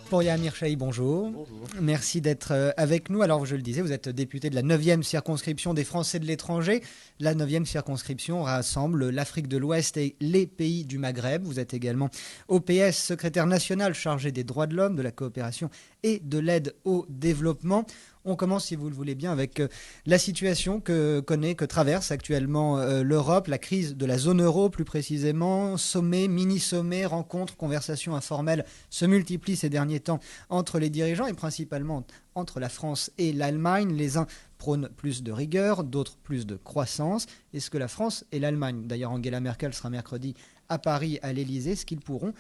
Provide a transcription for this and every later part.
Pouria Amirchaï, bonjour. Bonjour. Merci d'être avec nous. Alors, je le disais, vous êtes député de la 9e circonscription des Français de l'étranger. La 9e circonscription rassemble l'Afrique de l'Ouest et les pays du Maghreb. Vous êtes également OPS, secrétaire national chargé des droits de l'homme, de la coopération et de l'aide au développement. On commence, si vous le voulez bien, avec la situation que traverse actuellement l'Europe, la crise de la zone euro plus précisément. Sommets, mini-sommets, rencontres, conversations informelles se multiplient ces derniers temps entre les dirigeants et principalement entre la France et l'Allemagne. Les uns prônent plus de rigueur, d'autres plus de croissance. Est-ce que la France et l'Allemagne, d'ailleurs Angela Merkel sera mercredi à Paris à l'Elysée, est-ce qu'ils pourront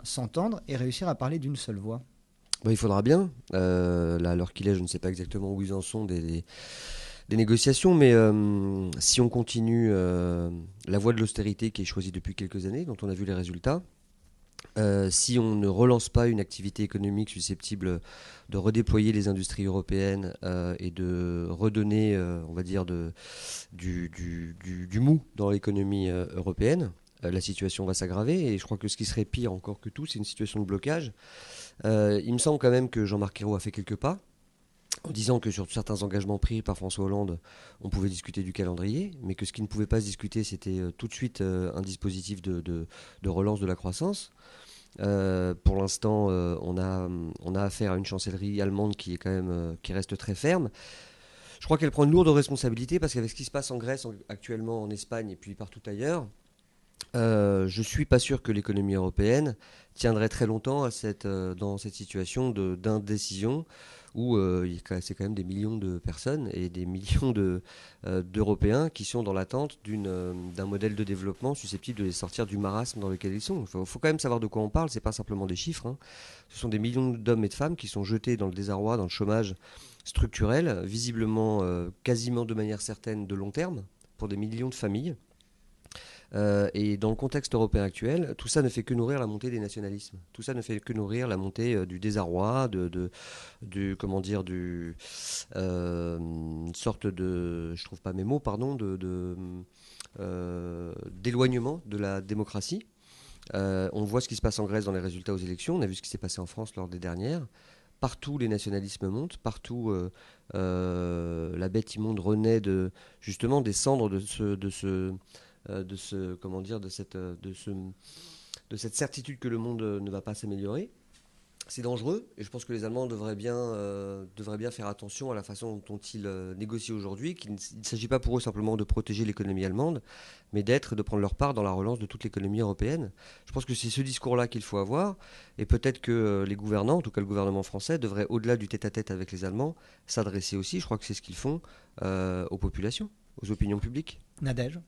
s'entendre et réussir à parler d'une seule voix ? Il faudra bien. Là, à l'heure qu'il est, je ne sais pas exactement où ils en sont des négociations, mais si on continue la voie de l'austérité qui est choisie depuis quelques années, dont on a vu les résultats, si on ne relance pas une activité économique susceptible de redéployer les industries européennes et de redonner, on va dire, du mou dans l'économie européenne, la situation va s'aggraver. Et je crois que ce qui serait pire encore que tout, c'est une situation de blocage. Il me semble quand même que Jean-Marc Ayrault a fait quelques pas en disant que sur certains engagements pris par François Hollande, on pouvait discuter du calendrier, mais que ce qui ne pouvait pas se discuter, c'était tout de suite un dispositif de relance de la croissance. Pour l'instant, on a affaire à une chancellerie allemande qui est quand même qui reste très ferme. Je crois qu'elle prend une lourde responsabilité parce qu'avec ce qui se passe en Grèce actuellement, en Espagne et puis partout ailleurs, je ne suis pas sûr que l'économie européenne tiendrait très longtemps dans cette situation d'indécision où c'est quand même des millions de personnes et des millions d'Européens qui sont dans l'attente d'un modèle de développement susceptible de les sortir du marasme dans lequel ils sont. Il faut quand même savoir de quoi on parle, ce n'est pas simplement des chiffres, hein. Ce sont des millions d'hommes et de femmes qui sont jetés dans le désarroi, dans le chômage structurel, visiblement quasiment de manière certaine de long terme, pour des millions de familles. Et dans le contexte européen actuel, tout ça ne fait que nourrir la montée des nationalismes. Tout ça ne fait que nourrir la montée du désarroi, une sorte de, je trouve pas mes mots, pardon, d'éloignement de la démocratie. On voit ce qui se passe en Grèce dans les résultats aux élections. On a vu ce qui s'est passé en France lors des dernières. Partout, les nationalismes montent. Partout, la bête immonde renaît justement des cendres de cette certitude que le monde ne va pas s'améliorer. C'est dangereux et je pense que les Allemands devraient bien faire attention à la façon dont ils négocient aujourd'hui, qu'il ne s'agit pas pour eux simplement de protéger l'économie allemande, mais de prendre leur part dans la relance de toute l'économie européenne. Je pense que c'est ce discours-là qu'il faut avoir et peut-être que les gouvernants, en tout cas le gouvernement français, devraient, au-delà du tête-à-tête avec les Allemands, s'adresser aussi, je crois que c'est ce qu'ils font, aux populations, aux opinions publiques. Nadège ?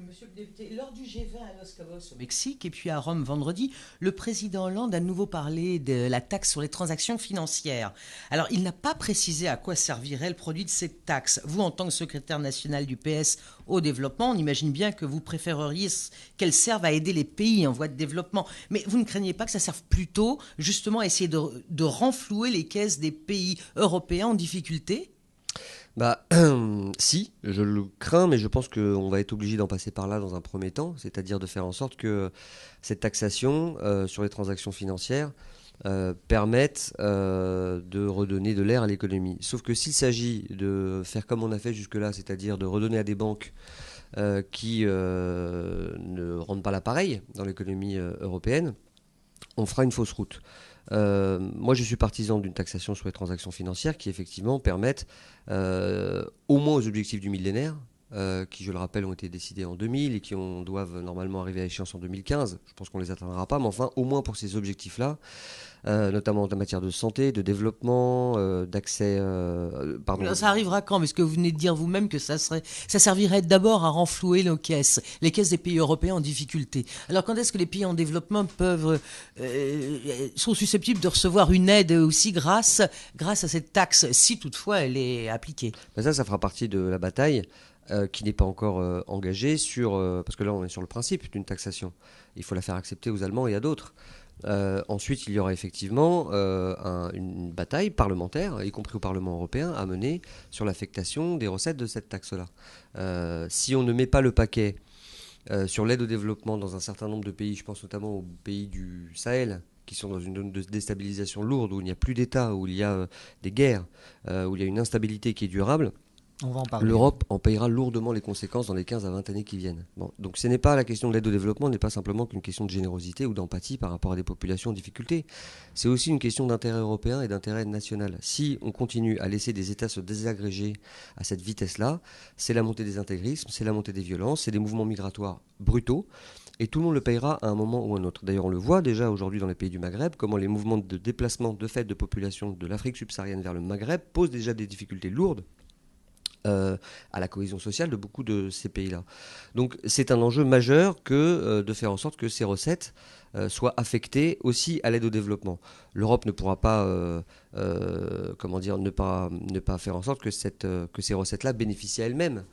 Monsieur le député, lors du G20 à Los Cabos au Mexique et puis à Rome vendredi, le président Hollande a de nouveau parlé de la taxe sur les transactions financières. Alors, il n'a pas précisé à quoi servirait le produit de cette taxe. Vous, en tant que secrétaire national du PS au développement, on imagine bien que vous préféreriez qu'elle serve à aider les pays en voie de développement. Mais vous ne craignez pas que ça serve plutôt justement à essayer de renflouer les caisses des pays européens en difficulté ? Si, je le crains, mais je pense qu'on va être obligé d'en passer par là dans un premier temps, c'est-à-dire de faire en sorte que cette taxation sur les transactions financières permette de redonner de l'air à l'économie. Sauf que s'il s'agit de faire comme on a fait jusque-là, c'est-à-dire de redonner à des banques qui ne rendent pas l'appareil dans l'économie européenne, on fera une fausse route. Moi, je suis partisan d'une taxation sur les transactions financières qui, effectivement, permettent, au moins aux objectifs du millénaire, qui, je le rappelle, ont été décidés en 2000 et qui doivent normalement arriver à échéance en 2015. Je pense qu'on ne les atteindra pas, mais enfin, au moins pour ces objectifs-là, notamment en matière de santé, de développement, d'accès... Ça arrivera quand ? Parce que vous venez de dire vous-même que ça servirait d'abord à renflouer les caisses des pays européens en difficulté. Alors quand est-ce que les pays en développement sont susceptibles de recevoir une aide aussi grâce à cette taxe, si toutefois elle est appliquée ? Ça fera partie de la bataille qui n'est pas encore engagée parce que là on est sur le principe d'une taxation. Il faut la faire accepter aux Allemands et à d'autres. Ensuite, il y aura effectivement une bataille parlementaire, y compris au Parlement européen, à mener sur l'affectation des recettes de cette taxe-là. Si on ne met pas le paquet sur l'aide au développement dans un certain nombre de pays, je pense notamment aux pays du Sahel, qui sont dans une zone de déstabilisation lourde, où il n'y a plus d'État, où il y a des guerres, où il y a une instabilité qui est durable, On va en parler. l'Europe en payera lourdement les conséquences dans les 15 à 20 années qui viennent. Bon, donc ce n'est pas la question de l'aide au développement, n'est pas simplement qu'une question de générosité ou d'empathie par rapport à des populations en difficulté. C'est aussi une question d'intérêt européen et d'intérêt national. Si on continue à laisser des États se désagréger à cette vitesse-là, c'est la montée des intégrismes, c'est la montée des violences, c'est des mouvements migratoires brutaux. Et tout le monde le payera à un moment ou un autre. D'ailleurs, on le voit déjà aujourd'hui dans les pays du Maghreb, comment les mouvements de déplacement de fait de population de l'Afrique subsaharienne vers le Maghreb posent déjà des difficultés lourdes à la cohésion sociale de beaucoup de ces pays-là. Donc c'est un enjeu majeur que de faire en sorte que ces recettes soient affectées aussi à l'aide au développement. L'Europe ne pourra pas, ne pas faire en sorte que ces recettes-là bénéficient à elles-mêmes.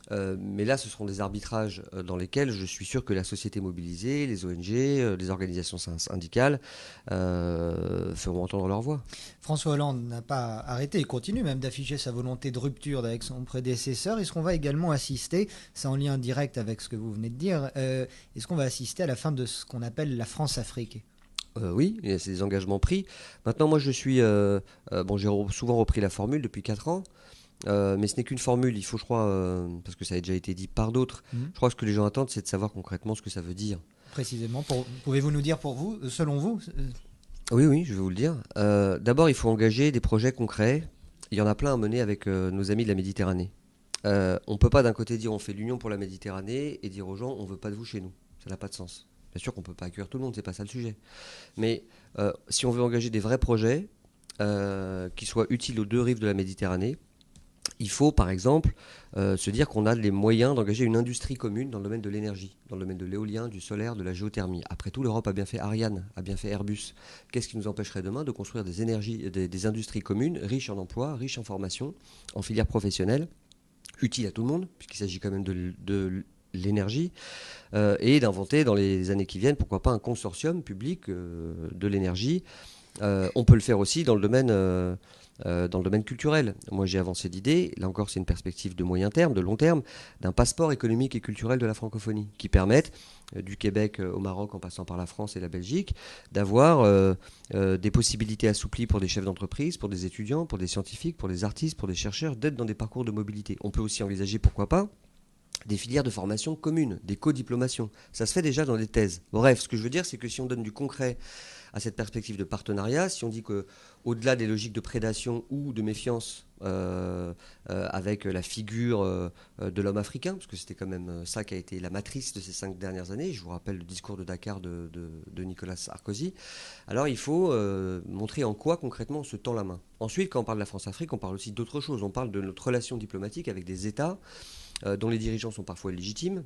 Mais là, ce seront des arbitrages dans lesquels je suis sûr que la société mobilisée, les ONG, les organisations syndicales feront entendre leur voix. François Hollande n'a pas arrêté, il continue même d'afficher sa volonté de rupture avec son prédécesseur. Est-ce qu'on va également assister, c'est en lien direct avec ce que vous venez de dire, est-ce qu'on va assister à la fin de ce qu'on appelle la France-Afrique ? Oui, c'est des engagements pris. Maintenant, moi, je suis... j'ai souvent repris la formule depuis 4 ans. Mais ce n'est qu'une formule, il faut, je crois, parce que ça a déjà été dit par d'autres, je crois que ce que les gens attendent, c'est de savoir concrètement ce que ça veut dire. Précisément, pouvez-vous nous dire pour vous, selon vous Oui, je vais vous le dire. D'abord, il faut engager des projets concrets. Il y en a plein à mener avec nos amis de la Méditerranée. On ne peut pas d'un côté dire on fait l'union pour la Méditerranée et dire aux gens on ne veut pas de vous chez nous. Ça n'a pas de sens. Bien sûr qu'on ne peut pas accueillir tout le monde, c'est pas ça le sujet. Mais si on veut engager des vrais projets qui soient utiles aux deux rives de la Méditerranée, il faut, par exemple, se dire qu'on a les moyens d'engager une industrie commune dans le domaine de l'énergie, dans le domaine de l'éolien, du solaire, de la géothermie. Après tout, l'Europe a bien fait Ariane, a bien fait Airbus. Qu'est-ce qui nous empêcherait demain de construire des industries communes, riches en emplois, riches en formation, en filières professionnelles, utiles à tout le monde, puisqu'il s'agit quand même de l'énergie, et d'inventer dans les années qui viennent, pourquoi pas un consortium public de l'énergie. On peut le faire aussi dans le domaine culturel. Moi, j'ai avancé l'idée, là encore, c'est une perspective de moyen terme, de long terme, d'un passeport économique et culturel de la francophonie, qui permette, du Québec au Maroc, en passant par la France et la Belgique, d'avoir des possibilités assouplies pour des chefs d'entreprise, pour des étudiants, pour des scientifiques, pour des artistes, pour des chercheurs, d'être dans des parcours de mobilité. On peut aussi envisager, pourquoi pas, des filières de formation communes, des co-diplomations. Ça se fait déjà dans des thèses. Bref, ce que je veux dire, c'est que si on donne du concret à cette perspective de partenariat, si on dit qu'au-delà des logiques de prédation ou de méfiance avec la figure de l'homme africain, parce que c'était quand même ça qui a été la matrice de ces 5 dernières années, je vous rappelle le discours de Dakar de Nicolas Sarkozy, alors il faut montrer en quoi concrètement on se tend la main. Ensuite, quand on parle de la France-Afrique, on parle aussi d'autre chose. On parle de notre relation diplomatique avec des États dont les dirigeants sont parfois illégitimes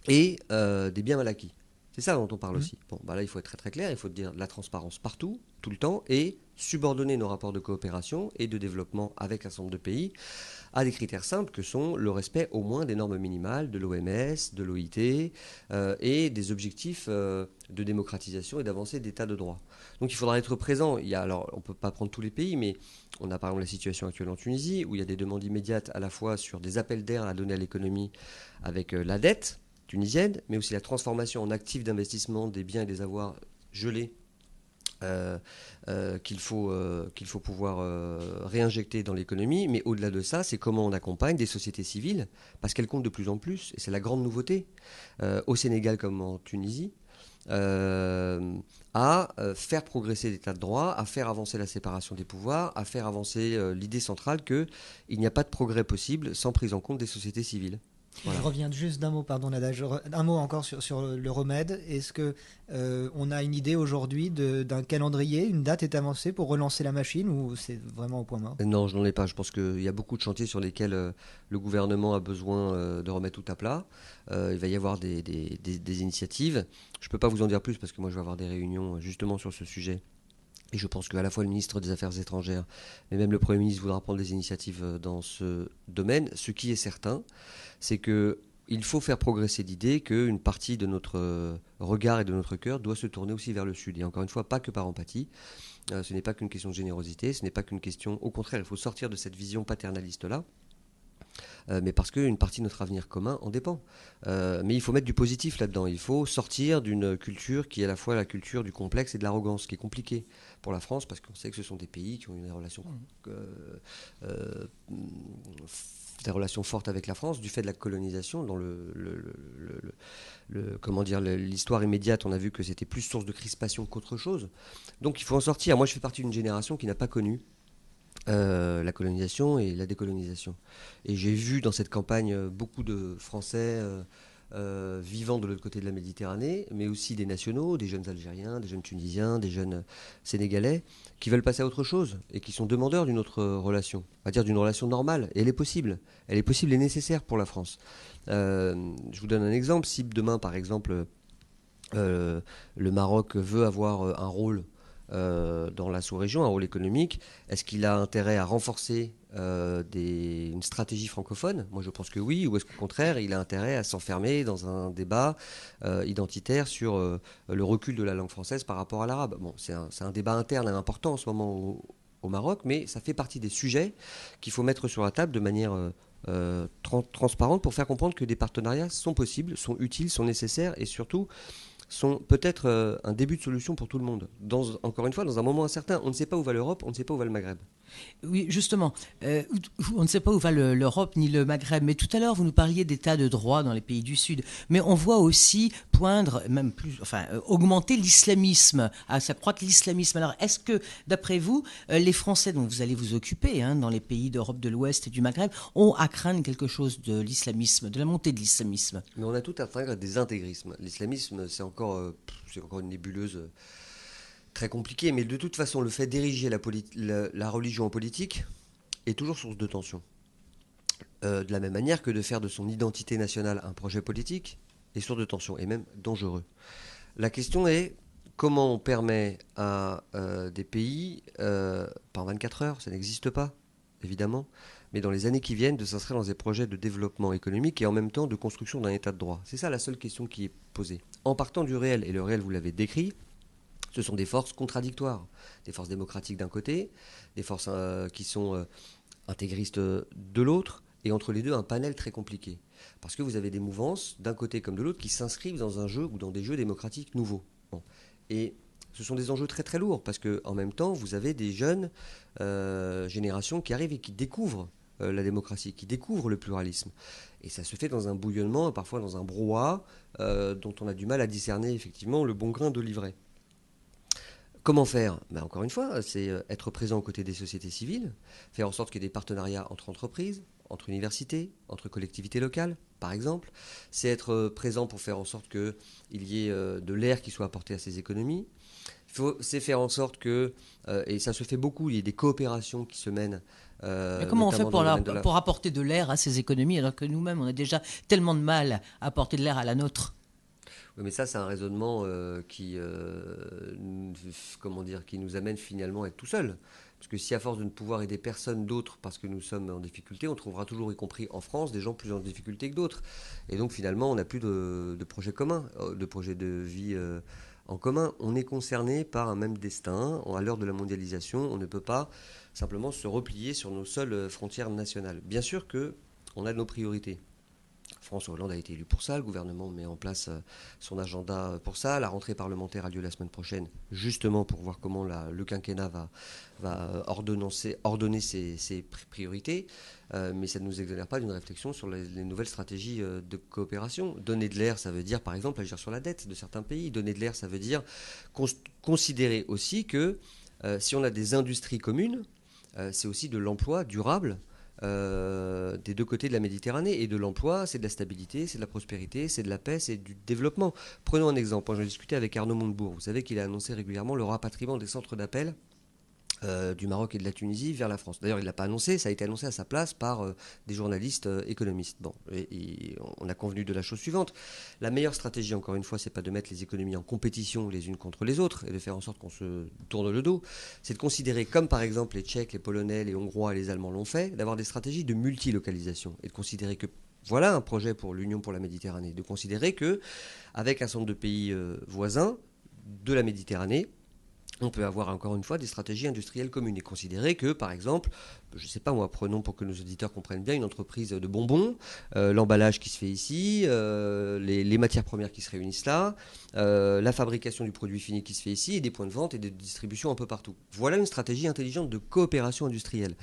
et des biens mal acquis. C'est ça dont on parle aussi. Bon, là, il faut être très très clair, il faut dire de la transparence partout, tout le temps, et subordonner nos rapports de coopération et de développement avec un certain nombre de pays à des critères simples que sont le respect au moins des normes minimales de l'OMS, de l'OIT et des objectifs de démocratisation et d'avancée d'état de droit. Donc il faudra être présent. Alors, on ne peut pas prendre tous les pays, mais on a par exemple la situation actuelle en Tunisie, où il y a des demandes immédiates à la fois sur des appels d'air à donner à l'économie avec la dette tunisienne, mais aussi la transformation en actifs d'investissement des biens et des avoirs gelés qu'il faut pouvoir réinjecter dans l'économie. Mais au-delà de ça, c'est comment on accompagne des sociétés civiles, parce qu'elles comptent de plus en plus, et c'est la grande nouveauté, au Sénégal comme en Tunisie, à faire progresser l'état de droit, à faire avancer la séparation des pouvoirs, à faire avancer l'idée centrale qu'il n'y a pas de progrès possible sans prise en compte des sociétés civiles. Voilà. Je reviens juste d'un mot, pardon Nada, un mot encore sur le remède. Est-ce que on a une idée aujourd'hui d'un calendrier, une date est avancée pour relancer la machine ou c'est vraiment au point mort ? Non, je n'en ai pas. Je pense qu'il y a beaucoup de chantiers sur lesquels le gouvernement a besoin de remettre tout à plat. Il va y avoir des initiatives. Je ne peux pas vous en dire plus parce que moi je vais avoir des réunions justement sur ce sujet. Et je pense qu'à la fois le ministre des Affaires étrangères, mais même le Premier ministre voudra prendre des initiatives dans ce domaine. Ce qui est certain, c'est qu'il faut faire progresser l'idée qu'une partie de notre regard et de notre cœur doit se tourner aussi vers le Sud. Et encore une fois, pas que par empathie. Ce n'est pas qu'une question de générosité, ce n'est pas qu'une question... Au contraire, il faut sortir de cette vision paternaliste-là mais parce qu'une partie de notre avenir commun en dépend. Mais il faut mettre du positif là-dedans. Il faut sortir d'une culture qui est à la fois la culture du complexe et de l'arrogance, qui est compliquée pour la France, parce qu'on sait que ce sont des pays qui ont une relation, des relations fortes avec la France, du fait de la colonisation. Dans comment dire, l'histoire immédiate, on a vu que c'était plus source de crispation qu'autre chose. Donc il faut en sortir. Moi, je fais partie d'une génération qui n'a pas connu la colonisation et la décolonisation. Et j'ai vu dans cette campagne beaucoup de Français vivant de l'autre côté de la Méditerranée, mais aussi des nationaux, des jeunes Algériens, des jeunes Tunisiens, des jeunes Sénégalais, qui veulent passer à autre chose et qui sont demandeurs d'une autre relation, on va dire d'une relation normale. Et elle est possible. Elle est possible et nécessaire pour la France. Je vous donne un exemple. Si demain, par exemple, le Maroc veut avoir un rôle dans la sous-région, un rôle économique, est-ce qu'il a intérêt à renforcer une stratégie francophone? Moi, je pense que oui. Ou est-ce qu'au contraire, il a intérêt à s'enfermer dans un débat identitaire sur le recul de la langue française par rapport à l'arabe? Bon, c'est un débat interne important en ce moment au Maroc, mais ça fait partie des sujets qu'il faut mettre sur la table de manière transparente pour faire comprendre que des partenariats sont possibles, sont utiles, sont nécessaires et surtout sont peut-être un début de solution pour tout le monde. Encore une fois, dans un moment incertain, on ne sait pas où va l'Europe, on ne sait pas où va le Maghreb. Oui, justement, on ne sait pas où va l'Europe ni le Maghreb, mais tout à l'heure, vous nous parliez d'état de droit dans les pays du Sud, mais on voit aussi poindre, même plus, augmenter l'islamisme, s'accroître l'islamisme. Alors, est-ce que, d'après vous, les Français dont vous allez vous occuper, dans les pays d'Europe de l'Ouest et du Maghreb, ont à craindre quelque chose de l'islamisme, de la montée de l'islamisme? Mais on a tout à craindre des intégrismes. L'islamisme, c'est encore une nébuleuse très compliquée, mais de toute façon, le fait d'ériger la religion en politique est toujours source de tension. De la même manière que de faire de son identité nationale un projet politique est source de tension, et même dangereux. La question est comment on permet à des pays, pas en 24 heures, ça n'existe pas, évidemment, mais dans les années qui viennent, de s'inscrire dans des projets de développement économique et en même temps de construction d'un état de droit. C'est ça la seule question qui est posée. En partant du réel, et le réel, vous l'avez décrit, ce sont des forces contradictoires. Des forces démocratiques d'un côté, des forces qui sont intégristes de l'autre, et entre les deux, un panel très compliqué. Parce que vous avez des mouvances, d'un côté comme de l'autre, qui s'inscrivent dans un jeu ou dans des jeux démocratiques nouveaux. Bon. Et ce sont des enjeux très très lourds, parce qu'en même temps, vous avez des jeunes générations qui arrivent et qui découvrent la démocratie, qui découvrent le pluralisme. Et ça se fait dans un bouillonnement, parfois dans un brouhaha, dont on a du mal à discerner effectivement le bon grain de l'ivraie. Comment faire? Encore une fois, c'est être présent aux côtés des sociétés civiles, faire en sorte qu'il y ait des partenariats entre entreprises, entre universités, entre collectivités locales, par exemple. C'est être présent pour faire en sorte qu'il y ait de l'air qui soit apporté à ces économies. C'est faire en sorte que, et ça se fait beaucoup, il y ait des coopérations qui se mènent. Mais comment on fait pour apporter de l'air à ces économies alors que nous-mêmes, on a déjà tellement de mal à apporter de l'air à la nôtre? Oui, mais ça, c'est un raisonnement qui nous amène finalement à être tout seul. Parce que si à force de ne pouvoir aider personne d'autre parce que nous sommes en difficulté, on trouvera toujours, y compris en France, des gens plus en difficulté que d'autres. Et donc finalement, on n'a plus de projet commun, de projet de vie en commun. On est concerné par un même destin. À l'heure de la mondialisation, on ne peut pas simplement se replier sur nos seules frontières nationales. Bien sûr qu'on a nos priorités. François Hollande a été élu pour ça, le gouvernement met en place son agenda pour ça, la rentrée parlementaire a lieu la semaine prochaine, justement pour voir comment le quinquennat va ordonner ses priorités, mais ça ne nous exonère pas d'une réflexion sur les nouvelles stratégies de coopération. Donner de l'air, ça veut dire par exemple agir sur la dette de certains pays. Donner de l'air, ça veut dire considérer aussi que si on a des industries communes, c'est aussi de l'emploi durable des deux côtés de la Méditerranée. Et de l'emploi, c'est de la stabilité, c'est de la prospérité, c'est de la paix, c'est du développement. Prenons un exemple. J'en ai discuté avec Arnaud Montebourg. Vous savez qu'il a annoncé régulièrement le rapatriement des centres d'appel du Maroc et de la Tunisie vers la France. D'ailleurs, il ne l'a pas annoncé, ça a été annoncé à sa place par des journalistes économistes. Bon, et on a convenu de la chose suivante. La meilleure stratégie, encore une fois, c'est pas de mettre les économies en compétition les unes contre les autres et de faire en sorte qu'on se tourne le dos. C'est de considérer, comme par exemple les Tchèques, les Polonais, les Hongrois et les Allemands l'ont fait, d'avoir des stratégies de multilocalisation et de considérer que voilà un projet pour l'Union pour la Méditerranée. De considérer que, avec un certain nombre de pays voisins de la Méditerranée, On peut avoir encore une fois des stratégies industrielles communes et considérer que, par exemple, je ne sais pas moi, prenons pour que nos auditeurs comprennent bien une entreprise de bonbons, l'emballage qui se fait ici, les matières premières qui se réunissent là, la fabrication du produit fini qui se fait ici et des points de vente et de distribution un peu partout. Voilà une stratégie intelligente de coopération industrielle.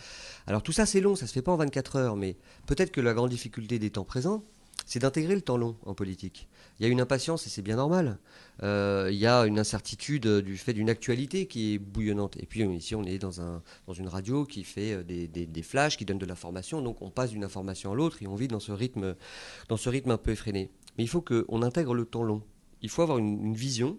Alors tout ça c'est long, ça ne se fait pas en 24 heures, mais peut-être que la grande difficulté des temps présents, c'est d'intégrer le temps long en politique. Il y a une impatience et c'est bien normal. Il y a une incertitude du fait d'une actualité qui est bouillonnante. Et puis ici, on est dans une radio qui fait des flashs, qui donne de l'information. Donc on passe d'une information à l'autre et on vit dans ce rythme un peu effréné. Mais il faut qu'on intègre le temps long. Il faut avoir une vision,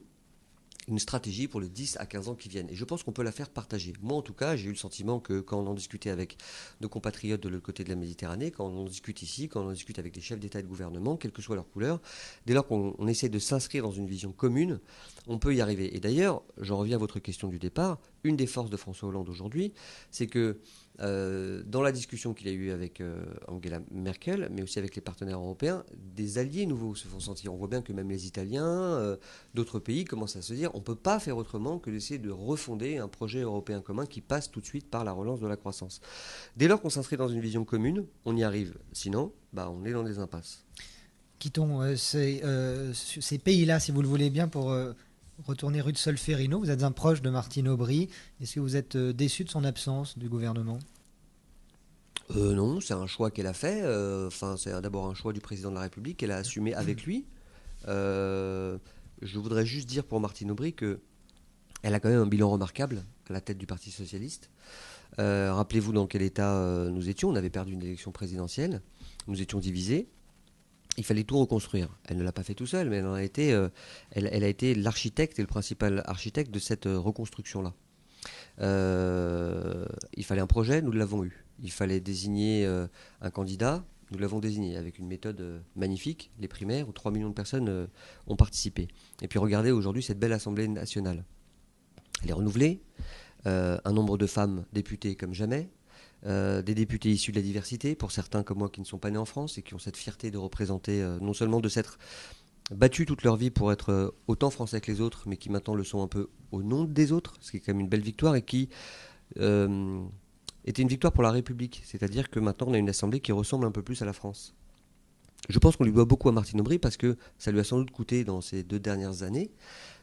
une stratégie pour les 10 à 15 ans qui viennent. Et je pense qu'on peut la faire partager. Moi, en tout cas, j'ai eu le sentiment que quand on en discutait avec nos compatriotes de l'autre côté de la Méditerranée, quand on en discute ici, quand on en discute avec des chefs d'État et de gouvernement, quelle que soit leur couleur, dès lors qu'on essaie de s'inscrire dans une vision commune, on peut y arriver. Et d'ailleurs, j'en reviens à votre question du départ, une des forces de François Hollande aujourd'hui, c'est que dans la discussion qu'il a eue avec Angela Merkel, mais aussi avec les partenaires européens, des alliés nouveaux se font sentir. On voit bien que même les Italiens, d'autres pays commencent à se dire on ne peut pas faire autrement que d'essayer de refonder un projet européen commun qui passe tout de suite par la relance de la croissance. Dès lors qu'on s'inscrit dans une vision commune, on y arrive. Sinon, on est dans des impasses. Quittons ces pays-là, si vous le voulez bien, pour retourner rue de Solferino. Vous êtes un proche de Martine Aubry. Est-ce que vous êtes déçu de son absence du gouvernement ? Non, c'est un choix qu'elle a fait. C'est d'abord un choix du président de la République qu'elle a assumé avec lui. Je voudrais juste dire pour Martine Aubry qu'elle a quand même un bilan remarquable à la tête du Parti Socialiste. Rappelez-vous dans quel état nous étions. On avait perdu une élection présidentielle. Nous étions divisés. Il fallait tout reconstruire. Elle ne l'a pas fait tout seul, mais elle a été l'architecte et le principal architecte de cette reconstruction-là. Il fallait un projet, nous l'avons eu. Il fallait désigner un candidat, nous l'avons désigné avec une méthode magnifique, les primaires, où 3 millions de personnes ont participé. Et puis regardez aujourd'hui cette belle Assemblée nationale. Elle est renouvelée, un nombre de femmes députées comme jamais, des députés issus de la diversité, pour certains comme moi qui ne sont pas nés en France et qui ont cette fierté de représenter, non seulement de s'être battus toute leur vie pour être autant français que les autres, mais qui maintenant le sont un peu au nom des autres, ce qui est quand même une belle victoire et qui était une victoire pour la République. C'est-à-dire que maintenant on a une assemblée qui ressemble un peu plus à la France. Je pense qu'on lui doit beaucoup à Martine Aubry parce que ça lui a sans doute coûté dans ces 2 dernières années.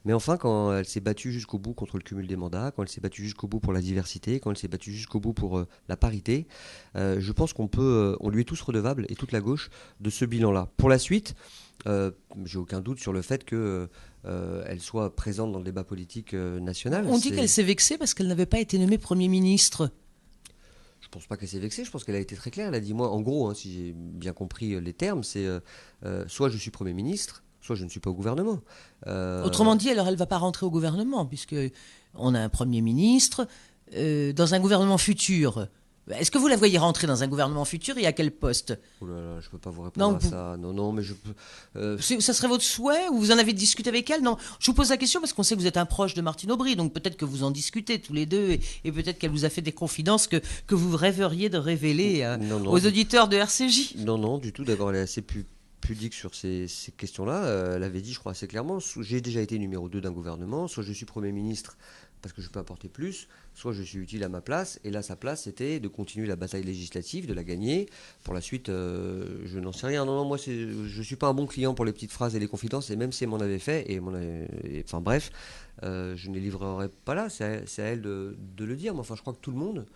Mais enfin, quand elle s'est battue jusqu'au bout contre le cumul des mandats, quand elle s'est battue jusqu'au bout pour la diversité, quand elle s'est battue jusqu'au bout pour la parité, je pense qu'on lui est tous redevables, et toute la gauche, de ce bilan-là. Pour la suite, j'ai aucun doute sur le fait qu'elle soit présente dans le débat politique national. On dit qu'elle s'est vexée parce qu'elle n'avait pas été nommée Premier ministre. Je ne pense pas qu'elle s'est vexée, je pense qu'elle a été très claire. Elle a dit, moi, en gros, si j'ai bien compris les termes, c'est soit je suis Premier ministre, soit je ne suis pas au gouvernement. Autrement dit, alors elle ne va pas rentrer au gouvernement, puisqu'on a un Premier ministre dans un gouvernement futur. Est-ce que vous la voyez rentrer dans un gouvernement futur et à quel poste ? Oh là là, je ne peux pas vous répondre à ça. Non, mais je peux... Ça serait votre souhait ou vous en avez discuté avec elle ? Non, je vous pose la question parce qu'on sait que vous êtes un proche de Martine Aubry, donc peut-être que vous en discutez tous les deux et peut-être qu'elle vous a fait des confidences que vous rêveriez de révéler aux auditeurs de RCJ. Non, du tout. D'abord, elle est assez pudique sur ces questions-là. Elle avait dit, je crois, assez clairement, j'ai déjà été numéro 2 d'un gouvernement, soit je suis Premier ministre parce que je peux apporter plus, soit je suis utile à ma place. Et là, sa place, c'était de continuer la bataille législative, de la gagner. Pour la suite, je n'en sais rien. Non, moi, je ne suis pas un bon client pour les petites phrases et les confidences, et même si elle m'en avait fait, enfin bref, je ne les livrerai pas là. C'est à elle de le dire. Mais enfin, je crois que tout le monde,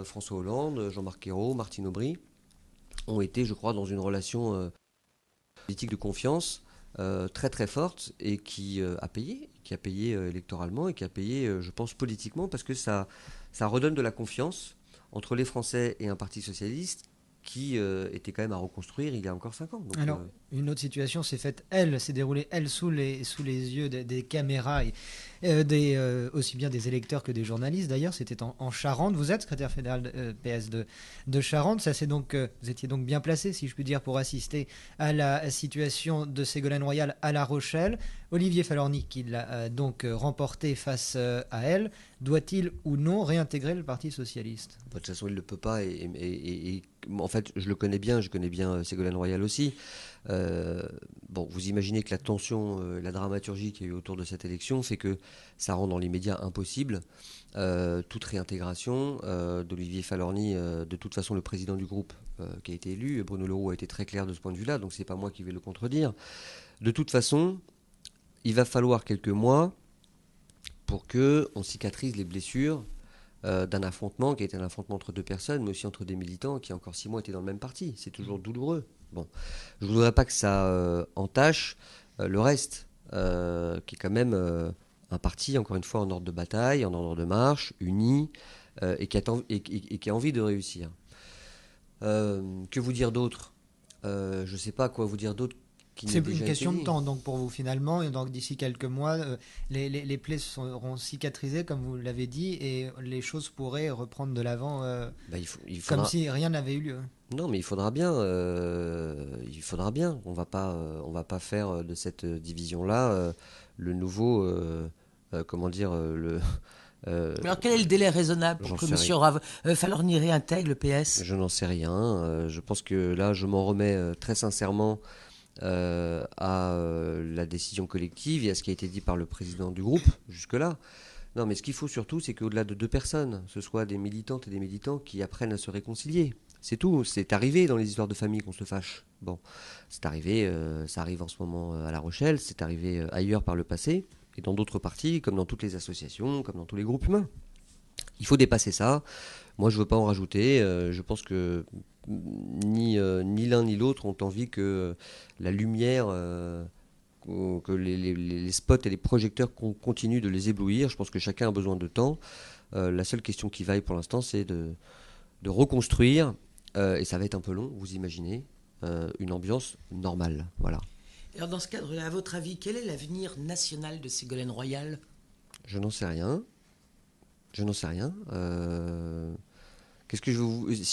François Hollande, Jean-Marc Ayrault, Martine Aubry, ont été, je crois, dans une relation politique de confiance très très forte et qui a payé électoralement et qui a payé, je pense, politiquement, parce que ça redonne de la confiance entre les Français et un parti socialiste qui était quand même à reconstruire il y a encore 5 ans. Donc, alors, une autre situation s'est déroulée sous les yeux des caméras, et aussi bien des électeurs que des journalistes. D'ailleurs, c'était en Charente. Vous êtes secrétaire fédéral PS de Charente. Vous étiez donc bien placé, si je puis dire, pour assister à la situation de Ségolène Royal à La Rochelle. Olivier Falorni, qui l'a donc remporté face à elle, doit-il ou non réintégrer le Parti socialiste ? De toute façon, il ne le peut pas. Et en fait, je le connais bien. Je connais bien Ségolène Royal aussi. Bon, vous imaginez que la tension, la dramaturgie qu'il y a eu autour de cette élection fait que ça rend dans l'immédiat impossible toute réintégration d'Olivier Falorni. De toute façon, le président du groupe qui a été élu, Bruno Le Roux, a été très clair de ce point de vue-là, donc c'est pas moi qui vais le contredire. De toute façon, il va falloir quelques mois pour qu'on cicatrise les blessures d'un affrontement qui a été un affrontement entre deux personnes, mais aussi entre des militants qui, encore 6 mois, étaient dans le même parti. C'est toujours douloureux. Bon, je ne voudrais pas que ça entache le reste, qui est quand même un parti, encore une fois, en ordre de bataille, en ordre de marche, uni, et qui a envie de réussir. Que vous dire d'autre Je ne sais pas quoi vous dire d'autre. C'est une question de temps, donc pour vous finalement, et donc d'ici quelques mois, les plaies seront cicatrisées, comme vous l'avez dit, et les choses pourraient reprendre de l'avant, il faudra... comme si rien n'avait eu lieu. Non, mais il faudra bien. On va pas faire de cette division-là le nouveau, comment dire, le. Alors quel est le délai raisonnable pour que M. Falorni réintègre le PS ? Je n'en sais rien. Je pense que là, je m'en remets très sincèrement à la décision collective et à ce qui a été dit par le président du groupe jusque-là. Non, mais ce qu'il faut surtout, c'est qu'au-delà de 2 personnes, ce soit des militantes et des militants qui apprennent à se réconcilier. C'est tout. C'est arrivé dans les histoires de famille qu'on se fâche. Bon, c'est arrivé, ça arrive en ce moment à La Rochelle, c'est arrivé ailleurs par le passé, et dans d'autres partis, comme dans toutes les associations, comme dans tous les groupes humains. Il faut dépasser ça. Moi, je ne veux pas en rajouter. Je pense que ni l'un ni l'autre ont envie que la lumière, que les spots et les projecteurs continuent de les éblouir. Je pense que chacun a besoin de temps. La seule question qui vaille pour l'instant, c'est de reconstruire, et ça va être un peu long, vous imaginez, une ambiance normale. Voilà. Alors dans ce cadre-là, à votre avis, quel est l'avenir national de Ségolène Royal ? Je n'en sais rien. Si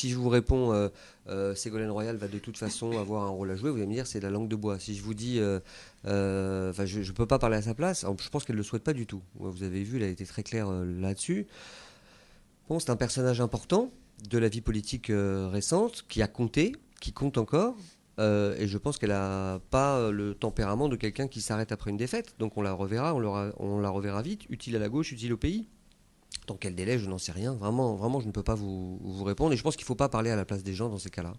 je vous réponds, Ségolène Royal va de toute façon avoir un rôle à jouer, vous allez me dire c'est la langue de bois. Si je vous dis, je ne peux pas parler à sa place, alors, je pense qu'elle ne le souhaite pas du tout. Vous avez vu, elle a été très claire là-dessus. Bon, c'est un personnage important de la vie politique récente, qui a compté, qui compte encore, et je pense qu'elle n'a pas le tempérament de quelqu'un qui s'arrête après une défaite. Donc on la reverra, on la reverra vite, utile à la gauche, utile au pays. Dans quel délai, je n'en sais rien. Vraiment, je ne peux pas vous répondre. Et je pense qu'il ne faut pas parler à la place des gens dans ces cas-là.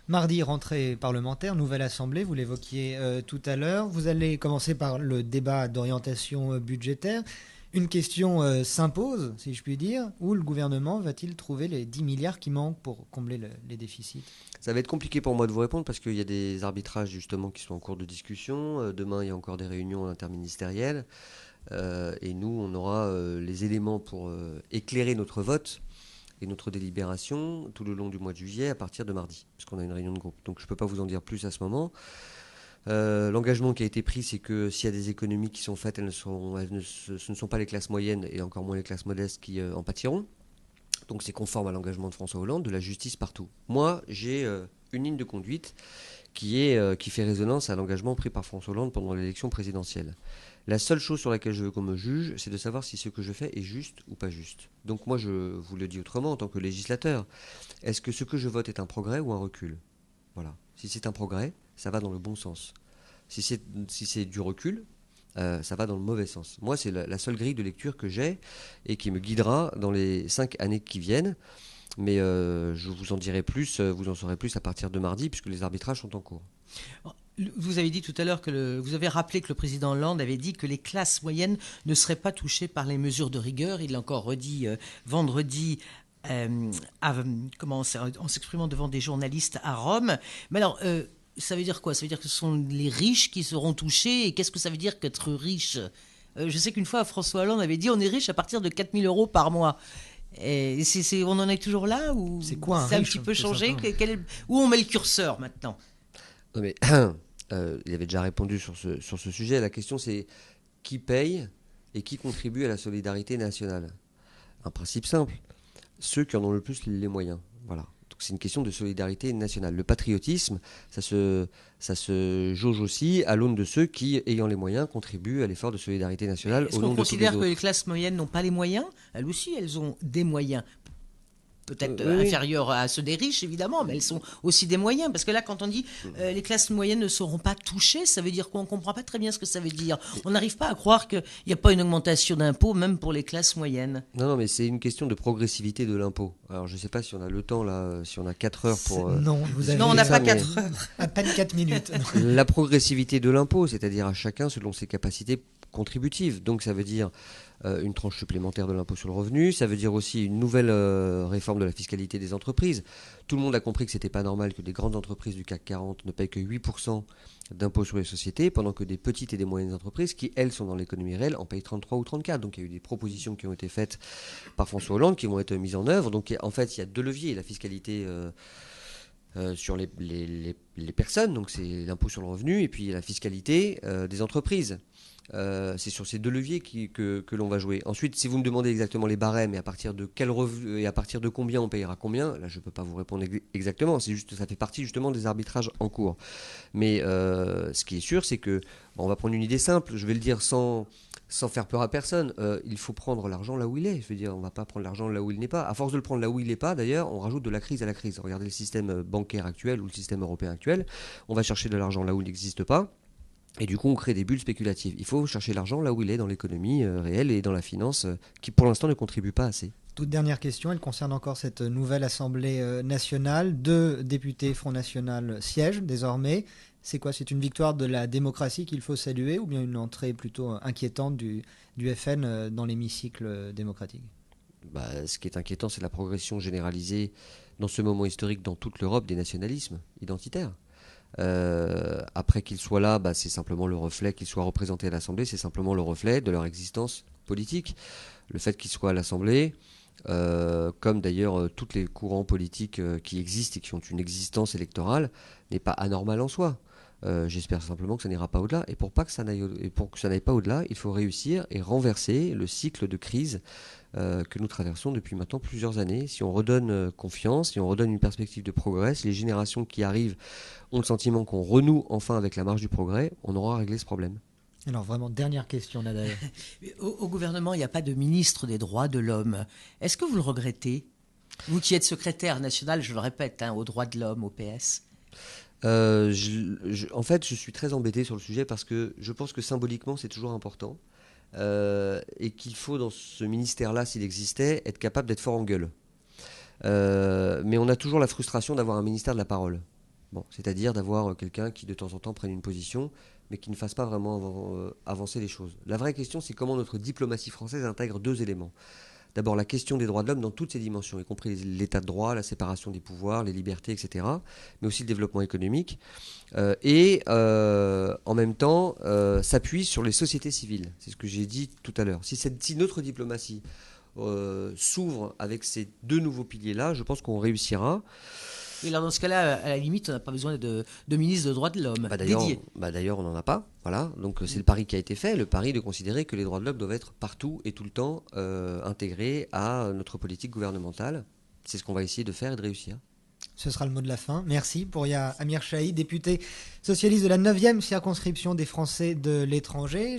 Mardi, rentrée parlementaire, nouvelle assemblée, vous l'évoquiez tout à l'heure. Vous allez commencer par le débat d'orientation budgétaire. Une question s'impose, si je puis dire. Où le gouvernement va-t-il trouver les 10 milliards qui manquent pour combler les déficits ? Ça va être compliqué pour moi de vous répondre parce qu'il y a des arbitrages justement qui sont en cours de discussion. Demain, il y a encore des réunions interministérielles. Et nous, on aura les éléments pour éclairer notre vote et notre délibération tout le long du mois de juillet à partir de mardi, puisqu'on a une réunion de groupe. Donc je ne peux pas vous en dire plus à ce moment. L'engagement qui a été pris, c'est que s'il y a des économies qui sont faites, ce ne sont pas les classes moyennes et encore moins les classes modestes qui en pâtiront. Donc c'est conforme à l'engagement de François Hollande, de la justice partout. Moi, j'ai une ligne de conduite qui fait résonance à l'engagement pris par François Hollande pendant l'élection présidentielle. La seule chose sur laquelle je veux qu'on me juge, c'est de savoir si ce que je fais est juste ou pas juste. Donc moi, je vous le dis autrement en tant que législateur. Est-ce que ce que je vote est un progrès ou un recul ? Voilà. Si c'est un progrès, ça va dans le bon sens. Si c'est du recul, ça va dans le mauvais sens. Moi, c'est la seule grille de lecture que j'ai et qui me guidera dans les 5 années qui viennent. Mais je vous en dirai plus, vous en saurez plus à partir de mardi, puisque les arbitrages sont en cours. Vous avez dit tout à l'heure vous avez rappelé que le président Hollande avait dit que les classes moyennes ne seraient pas touchées par les mesures de rigueur. Il l'a encore redit vendredi en s'exprimant devant des journalistes à Rome. Mais alors, ça veut dire quoi ? Ça veut dire que ce sont les riches qui seront touchés. Et qu'est-ce que ça veut dire qu'être riche ? Je sais qu'une fois, François Hollande avait dit on est riche à partir de 4 000 € par mois. Et on en est toujours là ou c'est quoi ça a un petit peu changé ? Où on met le curseur maintenant ? Non mais il avait déjà répondu sur ce sujet. La question c'est qui paye et qui contribue à la solidarité nationale. Un principe simple. Ceux qui en ont le plus les moyens. Voilà. Donc c'est une question de solidarité nationale. Le patriotisme, ça se jauge aussi à l'aune de ceux qui, ayant les moyens, contribuent à l'effort de solidarité nationale au nom de tous les autres. Est-ce qu'on considère que les classes moyennes n'ont pas les moyens ? Elles aussi, elles ont des moyens. peut-être Oui. inférieures à ceux des riches, évidemment, mais elles sont aussi des moyens. Parce que là, quand on dit les classes moyennes ne seront pas touchées, ça veut dire qu'on ne comprend pas très bien ce que ça veut dire. On n'arrive pas à croire qu'il n'y a pas une augmentation d'impôts, même pour les classes moyennes. Non, mais c'est une question de progressivité de l'impôt. Alors, je ne sais pas si on a le temps, là, si on a 4 heures pour... Non, vous avez Non, on n'a ça, pas mais- 4 heures. à peine 4 minutes. La progressivité de l'impôt, c'est-à-dire à chacun selon ses capacités contributives. Donc, ça veut dire une tranche supplémentaire de l'impôt sur le revenu. Ça veut dire aussi une nouvelle réforme de la fiscalité des entreprises. Tout le monde a compris que ce n'était pas normal que des grandes entreprises du CAC 40 ne payent que 8% d'impôt sur les sociétés, pendant que des petites et des moyennes entreprises, qui elles sont dans l'économie réelle, en payent 33 ou 34. Donc il y a eu des propositions qui ont été faites par François Hollande, qui vont être mises en œuvre. Donc en fait, il y a deux leviers. La fiscalité sur les personnes, donc c'est l'impôt sur le revenu, et puis la fiscalité des entreprises. C'est sur ces deux leviers que l'on va jouer. Ensuite, si vous me demandez exactement les barèmes et à partir de quel revenu et à partir de combien on payera combien, là je ne peux pas vous répondre exactement. C'est juste, ça fait partie justement des arbitrages en cours. Mais ce qui est sûr, c'est que on va prendre une idée simple. Je vais le dire sans faire peur à personne. Il faut prendre l'argent là où il est. Je veux dire, on ne va pas prendre l'argent là où il n'est pas. À force de le prendre là où il n'est pas, d'ailleurs, on rajoute de la crise à la crise. Regardez le système bancaire actuel ou le système européen actuel. On va chercher de l'argent là où il n'existe pas. Et du coup, on crée des bulles spéculatives. Il faut chercher l'argent là où il est, dans l'économie réelle et dans la finance, qui pour l'instant ne contribue pas assez. Toute dernière question, elle concerne encore cette nouvelle Assemblée nationale. 2 députés Front National siègent désormais. C'est quoi? C'est une victoire de la démocratie qu'il faut saluer ou bien une entrée plutôt inquiétante du FN dans l'hémicycle démocratique? Ce qui est inquiétant, c'est la progression généralisée dans ce moment historique dans toute l'Europe des nationalismes identitaires. Après qu'ils soient là, c'est simplement le reflet, qu'ils soient représentés à l'Assemblée, c'est simplement le reflet de leur existence politique. Le fait qu'ils soient à l'Assemblée, comme d'ailleurs tous les courants politiques qui existent et qui ont une existence électorale, n'est pas anormal en soi. J'espère simplement que ça n'ira pas au-delà. Et pour que ça n'aille pas au-delà, il faut réussir et renverser le cycle de crise que nous traversons depuis maintenant plusieurs années. Si on redonne confiance, si on redonne une perspective de progrès, si les générations qui arrivent ont le sentiment qu'on renoue enfin avec la marche du progrès, on aura réglé ce problème. Alors vraiment, dernière question, Nadal. Au gouvernement, il n'y a pas de ministre des droits de l'homme. Est-ce que vous le regrettez? Vous qui êtes secrétaire national, je le répète, aux droits de l'homme, au PS. En fait, je suis très embêté sur le sujet parce que je pense que symboliquement, c'est toujours important. Et qu'il faut, dans ce ministère-là, s'il existait, être capable d'être fort en gueule. Mais on a toujours la frustration d'avoir un ministère de la parole. Bon, c'est-à-dire d'avoir quelqu'un qui, de temps en temps, prenne une position, mais qui ne fasse pas vraiment avancer les choses. La vraie question, c'est comment notre diplomatie française intègre 2 éléments. D'abord, la question des droits de l'homme dans toutes ses dimensions, y compris l'état de droit, la séparation des pouvoirs, les libertés, etc., mais aussi le développement économique, et en même temps s'appuie sur les sociétés civiles. C'est ce que j'ai dit tout à l'heure. Si notre diplomatie s'ouvre avec ces 2 nouveaux piliers-là, je pense qu'on réussira. Et alors dans ce cas-là, à la limite, on n'a pas besoin de ministre de droits de l'homme dédié. D'ailleurs, on n'en a pas. Voilà. Donc c'est le pari qui a été fait, le pari de considérer que les droits de l'homme doivent être partout et tout le temps intégrés à notre politique gouvernementale. C'est ce qu'on va essayer de faire et de réussir. Ce sera le mot de la fin. Merci Pouria Amir Chahi, député socialiste de la 9e circonscription des Français de l'étranger.